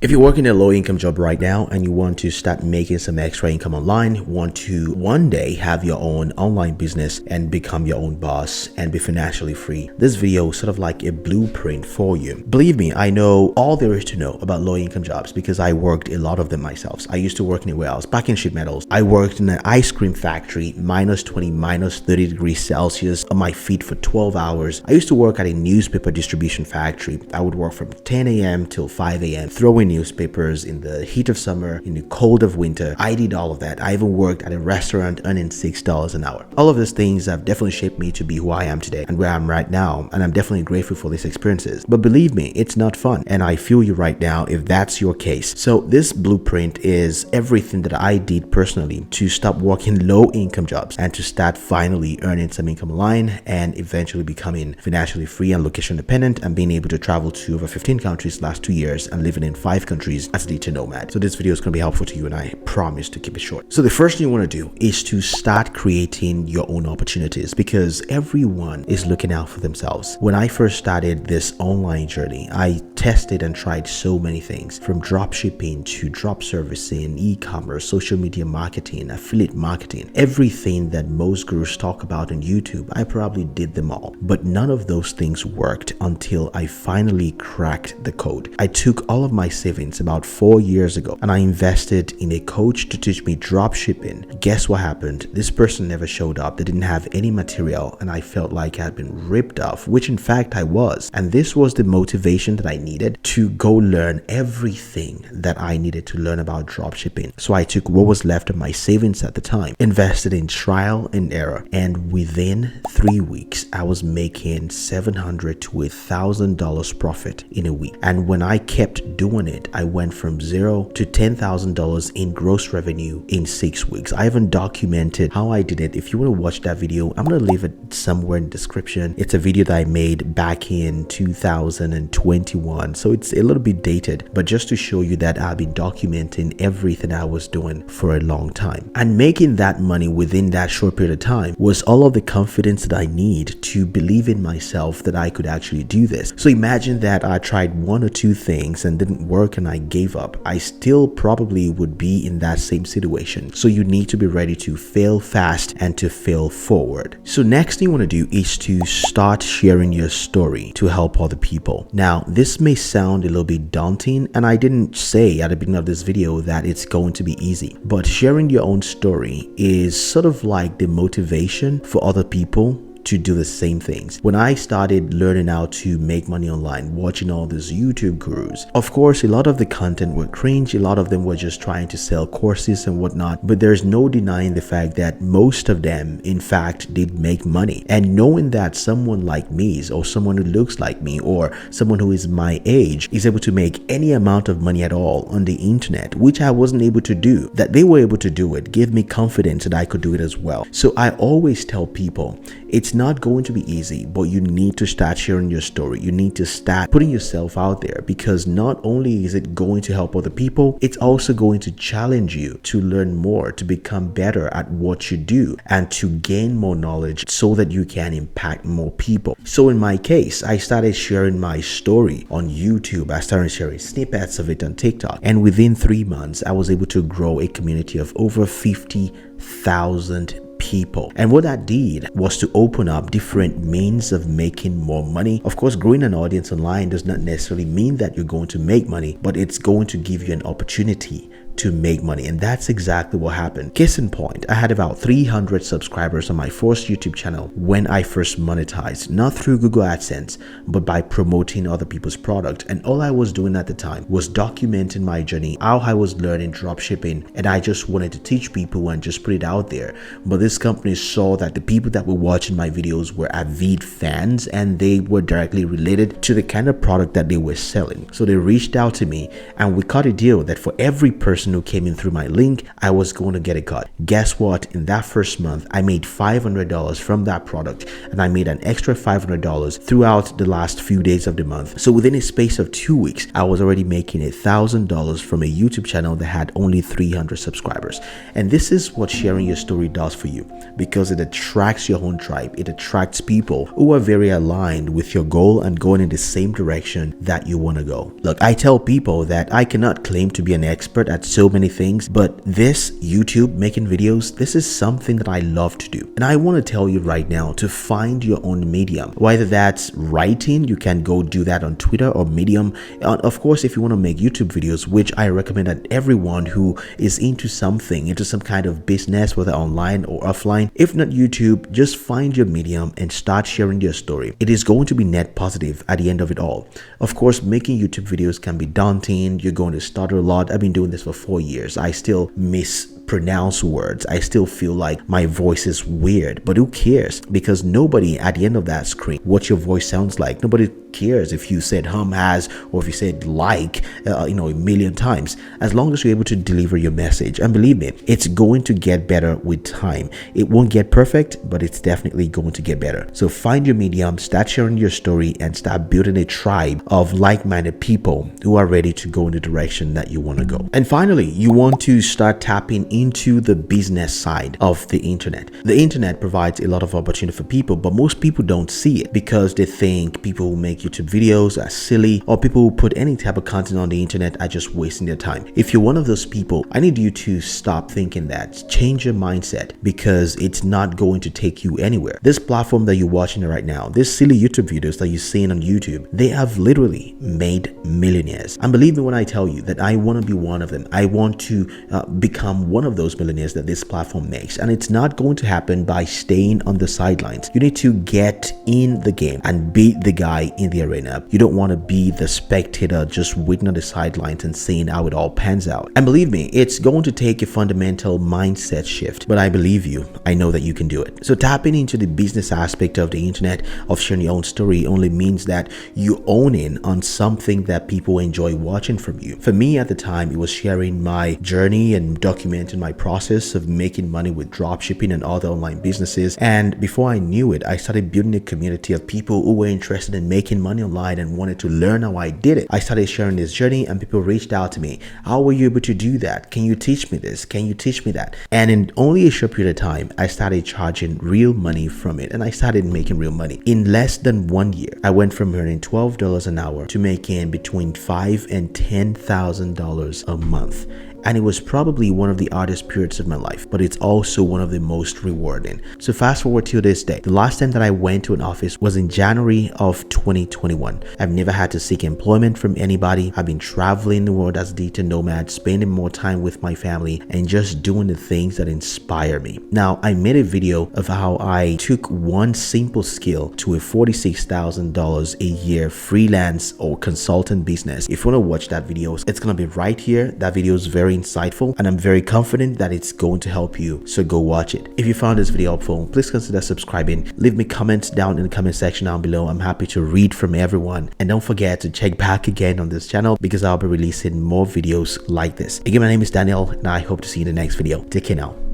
If you're working a low income job right now and you want to start making some extra income online, want to one day have your own online business and become your own boss and be financially free, this video is sort of like a blueprint for you. Believe me, I know all there is to know about low income jobs because I worked a lot of them myself. I used to work in a warehouse, packing sheet metals. I worked in an ice cream factory, minus 20, minus 30 degrees Celsius on my feet for 12 hours. I used to work at a newspaper distribution factory. I would work from 10 a.m. till 5 a.m. throwing newspapers in the heat of summer, in the cold of winter. I did all of that. I even worked at a restaurant earning $6 an hour. All of these things have definitely shaped me to be who I am today and where I'm right now, and I'm definitely grateful for these experiences. But believe me, it's not fun, and I feel you right now if that's your case. So this blueprint is everything that I did personally to stop working low income jobs and to start finally earning some income online and eventually becoming financially free and location independent and being able to travel to over 15 countries last 2 years and living in 5 countries as a digital nomad. So this video is going to be helpful to you, and I promise to keep it short. So the first thing you want to do is to start creating your own opportunities, because everyone is looking out for themselves. When I first started this online journey, I tested and tried so many things, from drop shipping to drop servicing, e-commerce, social media marketing, affiliate marketing, everything that most gurus talk about on YouTube. I probably did them all, but none of those things worked until I finally cracked the code. I took all of my savings about 4 years ago and I invested in a coach to teach me drop shipping. Guess what happened? This person never showed up. They didn't have any material, and I felt like I had been ripped off, which in fact I was. And this was the motivation that I needed to go learn everything that I needed to learn about drop shipping. So I took what was left of my savings at the time, invested in trial and error, and within 3 weeks I was making $700 to $1,000 profit in a week. And when I kept doing it, I went from $0 to $10,000 in gross revenue in 6 weeks. I haven't documented how I did it. If you want to watch that video, I'm going to leave it somewhere in the description. It's a video that I made back in 2021, so it's a little bit dated, but just to show you that I've been documenting everything I was doing for a long time. And making that money within that short period of time was all of the confidence that I need to believe in myself that I could actually do this. So imagine that I tried 1 or 2 things and didn't work and I gave up. I still probably would be in that same situation. So you need to be ready to fail fast and to fail forward. So next thing you want to do is to start sharing your story to help other people. Now, this may sound a little bit daunting, and I didn't say at the beginning of this video that it's going to be easy, but sharing your own story is sort of like the motivation for other people to do the same things. When I started learning how to make money online, watching all these YouTube gurus, of course, a lot of the content were cringe. A lot of them were just trying to sell courses and whatnot, but there's no denying the fact that most of them, in fact, did make money. And knowing that someone like me, or someone who looks like me, or someone who is my age, is able to make any amount of money at all on the internet, which I wasn't able to do, that they were able to do it, gave me confidence that I could do it as well. So I always tell people, it's not going to be easy, but you need to start sharing your story. You need to start putting yourself out there, because not only is it going to help other people, it's also going to challenge you to learn more, to become better at what you do, and to gain more knowledge so that you can impact more people. So in my case, I started sharing my story on YouTube. I started sharing snippets of it on TikTok, and within 3 months, I was able to grow a community of over 50,000 people. And what that did was to open up different means of making more money. Of course, growing an audience online does not necessarily mean that you're going to make money, but it's going to give you an opportunity to make money. And that's exactly what happened. Case in point, I had about 300 subscribers on my first YouTube channel when I first monetized, not through Google AdSense, but by promoting other people's product. And all I was doing at the time was documenting my journey, how I was learning dropshipping, and I just wanted to teach people and just put it out there. But this company saw that the people that were watching my videos were avid fans, and they were directly related to the kind of product that they were selling. So they reached out to me, and we cut a deal that for every person person who came in through my link, I was going to get a cut. Guess what? In that first month, I made $500 from that product, and I made an extra $500 throughout the last few days of the month. So within a space of 2 weeks, I was already making $1,000 from a YouTube channel that had only 300 subscribers. And this is what sharing your story does for you, because it attracts your own tribe. It attracts people who are very aligned with your goal and going in the same direction that you want to go. Look, I tell people that I cannot claim to be an expert at so many things, but this YouTube making videos, this is something that I love to do. And I want to tell you right now to find your own medium. Whether that's writing, you can go do that on Twitter or Medium. Of course, if you want to make YouTube videos, which I recommend that everyone who is into something, into some kind of business, whether online or offline, if not YouTube, just find your medium and start sharing your story. It is going to be net positive at the end of it all. Of course, making YouTube videos can be daunting. You're going to stutter a lot. I've been doing this for 4 years. I still mispronounce words. I still feel like my voice is weird, but who cares? Because nobody at the end of that screen, what your voice sounds like, nobody cares if you said has, or if you said a million times, as long as you're able to deliver your message. And believe me, it's going to get better with time. It won't get perfect, but it's definitely going to get better. So find your medium, start sharing your story, and start building a tribe of like-minded people who are ready to go in the direction that you want to go. And finally, you want to start tapping into the business side of the internet. The internet provides a lot of opportunity for people, but most people don't see it because they think people who make YouTube videos are silly, or people who put any type of content on the internet are just wasting their time. If you're one of those people, I need you to stop thinking that. Change your mindset, because it's not going to take you anywhere. This platform that you're watching right now, these silly YouTube videos that you're seeing on YouTube, they have literally made millionaires. And believe me when I tell you that I want to be one of them. I want to become one of those millionaires that this platform makes. And it's not going to happen by staying on the sidelines. You need to get in the game and be the guy in the arena. You don't want to be the spectator just waiting on the sidelines and seeing how it all pans out. And believe me, it's going to take a fundamental mindset shift, but I believe you. I know that you can do it. So tapping into the business aspect of the internet, of sharing your own story, only means that you own in on something that people enjoy watching from you. For me at the time, it was sharing my journey and documenting my process of making money with dropshipping and other online businesses. And before I knew it, I started building a community of people who were interested in making money online and wanted to learn how I did it. I started sharing this journey and people reached out to me. How were you able to do that? Can you teach me this? Can you teach me that? And in only a short period of time, I started charging real money from it, and I started making real money. In less than 1 year, I went from earning $12 an hour to making between $5,000 and $10,000 a month. And it was probably one of the hardest periods of my life, but it's also one of the most rewarding. So fast forward to this day. The last time that I went to an office was in January of 2021. I've never had to seek employment from anybody. I've been traveling the world as a digital nomad, spending more time with my family, and just doing the things that inspire me. Now, I made a video of how I took one simple skill to a $46,000 a year freelance or consultant business. If you want to watch that video, it's going to be right here. That video is very insightful, and I'm very confident that it's going to help you, so go watch it. If you found this video helpful, please consider subscribing. Leave me comments down in the comment section down below. I'm happy to read from everyone, and don't forget to check back again on this channel, because I'll be releasing more videos like this. Again, my name is Daniel, and I hope to see you in the next video. Take care now.